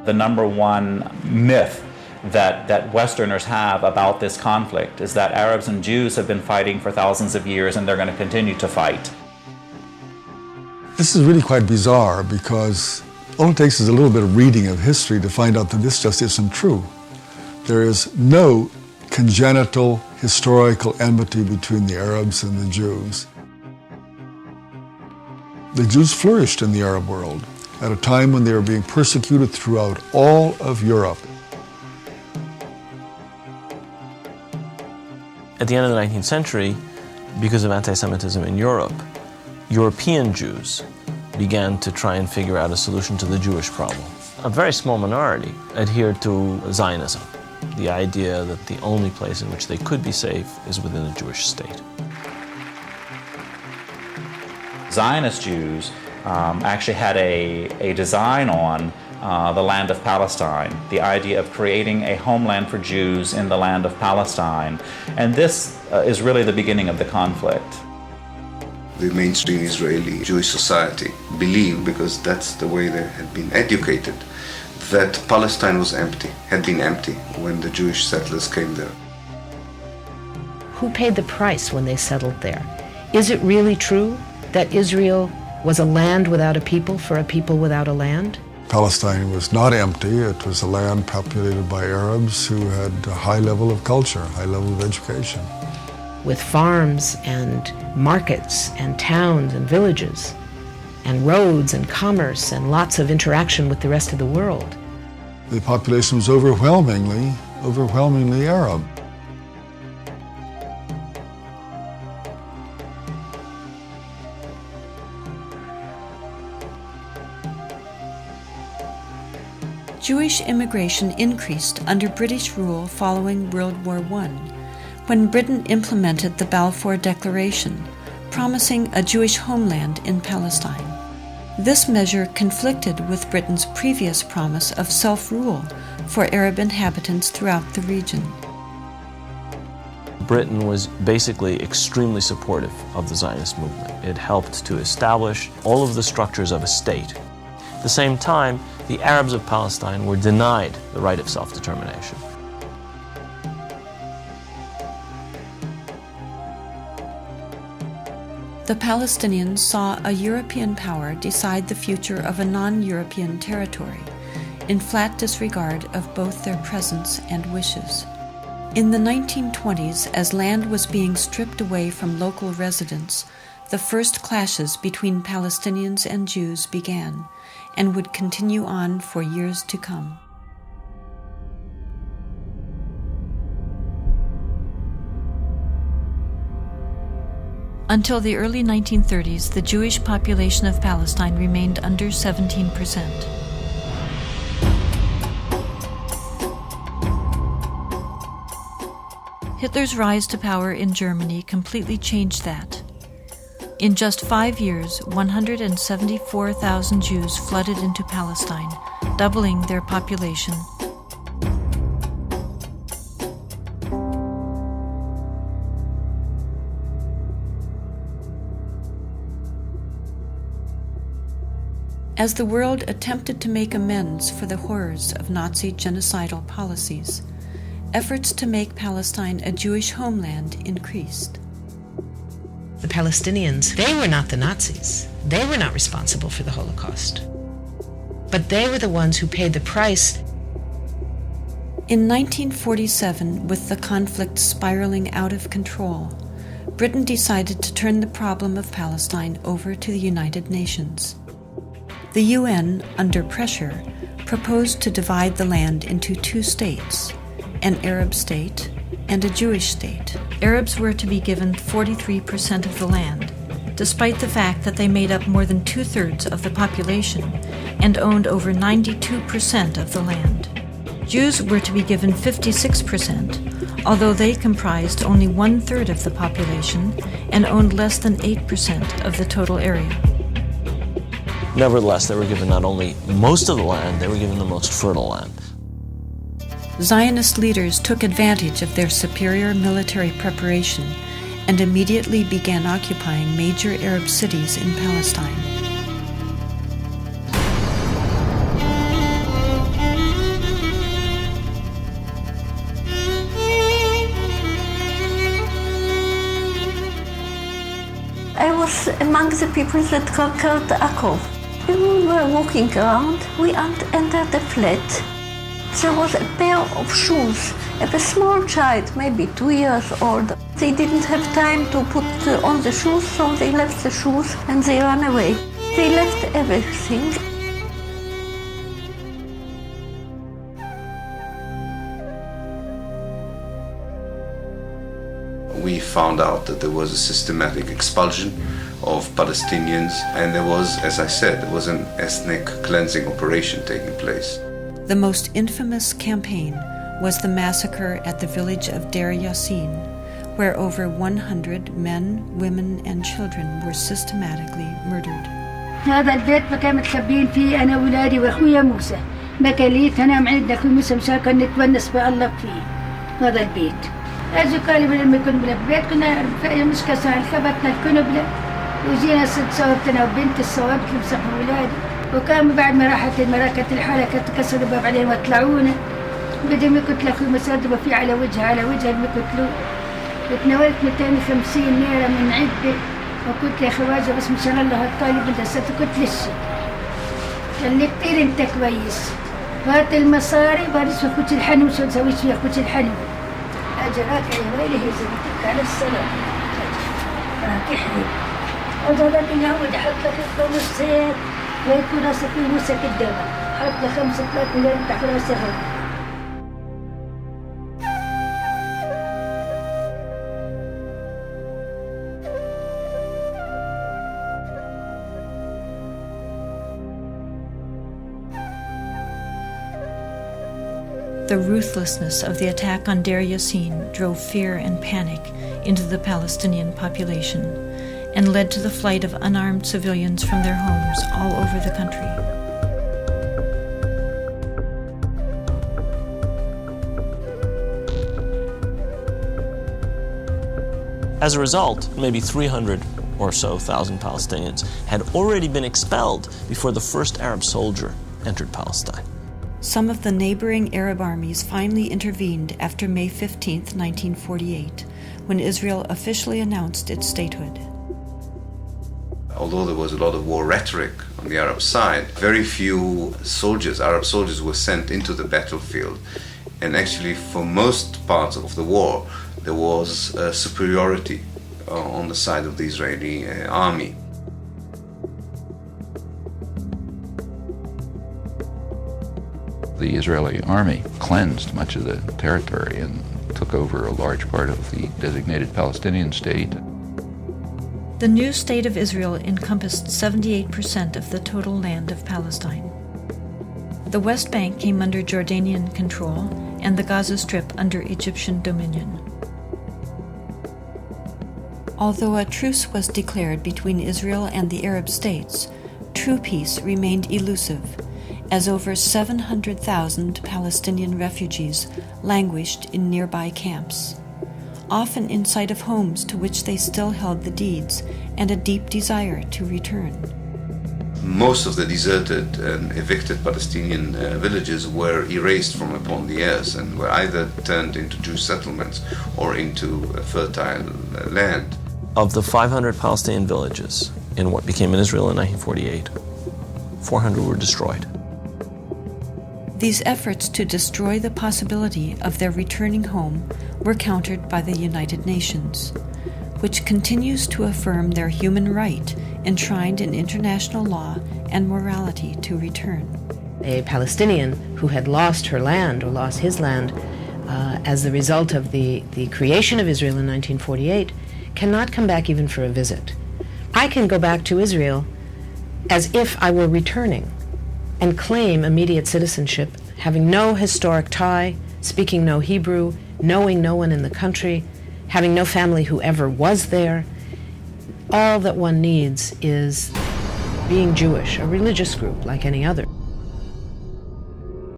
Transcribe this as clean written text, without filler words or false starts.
The number one myth that Westerners have about this conflict is that Arabs and Jews have been fighting for thousands of years and they're going to continue to fight. This is really quite bizarre because all it takes is a little bit of reading of history to find out that this just isn't true. There is no congenital historical enmity between the Arabs and the Jews. The Jews flourished in the Arab world at a time when they were being persecuted throughout all of Europe. At the end of the 19th century, because of anti-Semitism in Europe, European Jews began to try and figure out a solution to the Jewish problem. A very small minority adhered to Zionism, the idea that the only place in which they could be safe is within a Jewish state. Zionist Jews actually had a design on the land of Palestine, the idea of creating a homeland for Jews in the land of Palestine. And this is really the beginning of the conflict. The mainstream Israeli Jewish society believed, because that's the way they had been educated, that Palestine was empty, had been empty when the Jewish settlers came there. Who paid the price when they settled there? Is it really true that Israel was a land without a people for a people without a land? Palestine was not empty. It was a land populated by Arabs who had a high level of culture, high level of education. With farms and markets and towns and villages and roads and commerce and lots of interaction with the rest of the world. The population was overwhelmingly Arab. Jewish immigration increased under British rule following World War I, when Britain implemented the Balfour Declaration, promising a Jewish homeland in Palestine. This measure conflicted with Britain's previous promise of self-rule for Arab inhabitants throughout the region. Britain was basically extremely supportive of the Zionist movement. It helped to establish all of the structures of a state. At the same time, the Arabs of Palestine were denied the right of self-determination. The Palestinians saw a European power decide the future of a non-European territory, in flat disregard of both their presence and wishes. In the 1920s, as land was being stripped away from local residents, the first clashes between Palestinians and Jews began, and would continue on for years to come. Until the early 1930s, the Jewish population of Palestine remained under 17%. Hitler's rise to power in Germany completely changed that. In just 5 years, 174,000 Jews flooded into Palestine, doubling their population. As the world attempted to make amends for the horrors of Nazi genocidal policies, efforts to make Palestine a Jewish homeland increased. The Palestinians, they were not the Nazis. They were not responsible for the Holocaust. But they were the ones who paid the price. In 1947, with the conflict spiraling out of control, Britain decided to turn the problem of Palestine over to the United Nations. The UN, under pressure, proposed to divide the land into 2 states, an Arab state and a Jewish state. Arabs were to be given 43% of the land, despite the fact that they made up more than 2/3 of the population and owned over 92% of the land. Jews were to be given 56%, although they comprised only 1/3 of the population and owned less than 8% of the total area. Nevertheless, they were given not only most of the land, they were given the most fertile land. Zionist leaders took advantage of their superior military preparation and immediately began occupying major Arab cities in Palestine. among the people that conquered Akko. When we were walking around, we entered a flat. There was a pair of shoes of a small child, maybe 2 years old. They didn't have time to put on the shoes, so they left the shoes and they ran away. They left everything. We found out that there was a systematic expulsion of Palestinians, and there was, as I said, there was an ethnic cleansing operation taking place. The most infamous campaign was the massacre at the village of Deir Yassin, where over 100 men, women, and children were systematically murdered. هذا البيت ما كان متخبين فيه أنا وولادي وأخويا موسى. ما كان لي أنا عندنا أخوي موسى مشان نتونس بالله فيه. هذا البيت. أجوا قالوا لما كنا بالبيت كنا مش كسر خبطنا الكنبلة وجينا ست صوبتنا وبنت الصواب تمسحوا ولادي. وكان بعد ما راحت المراكة الحالة كانت تكسر الباب عليهم وطلعونا. بدهم يقتلوا أخوي مسدبة فيه على وجهها اللي يقتلوه. وتناولت 250 ليرة من عدة. وقلت يا خواجه بس مشان الله الطالب انت ستكت للشي قال لي كتير انت كويس هات المصاري وبعد شو اخوتي الحنو شو نسوي فيها اخوتي الحنو اجراك يا ويلي هي زمتك على السلام راك يحيي وضلت يعود يحط لك الخمس زيت ويكون راسك في موسك الدم حط لك 5 مليون تحت راسك. The ruthlessness of the attack on Deir Yassin drove fear and panic into the Palestinian population and led to the flight of unarmed civilians from their homes all over the country. As a result, maybe 300 or so thousand Palestinians had already been expelled before the first Arab soldier entered Palestine. Some of the neighboring Arab armies finally intervened after May 15, 1948, when Israel officially announced its statehood. Although there was a lot of war rhetoric on the Arab side, very few soldiers, Arab soldiers, were sent into the battlefield. And actually, for most parts of the war, there was superiority on the side of the Israeli army. The Israeli army cleansed much of the territory and took over a large part of the designated Palestinian state. The new state of Israel encompassed 78% of the total land of Palestine. The West Bank came under Jordanian control and the Gaza Strip under Egyptian dominion. Although a truce was declared between Israel and the Arab states, true peace remained elusive, as over 700,000 Palestinian refugees languished in nearby camps, often in sight of homes to which they still held the deeds and a deep desire to return. Most of the deserted and evicted Palestinian villages were erased from upon the earth and were either turned into Jewish settlements or into fertile land. Of the 500 Palestinian villages in what became Israel in 1948, 400 were destroyed. These efforts to destroy the possibility of their returning home were countered by the United Nations, which continues to affirm their human right enshrined in international law and morality to return. A Palestinian who had lost her land or lost his land as the result of the creation of Israel in 1948 cannot come back even for a visit. I can go back to Israel as if I were returning and claim immediate citizenship, having no historic tie, speaking no Hebrew, knowing no one in the country, having no family who ever was there. All that one needs is being Jewish, a religious group like any other.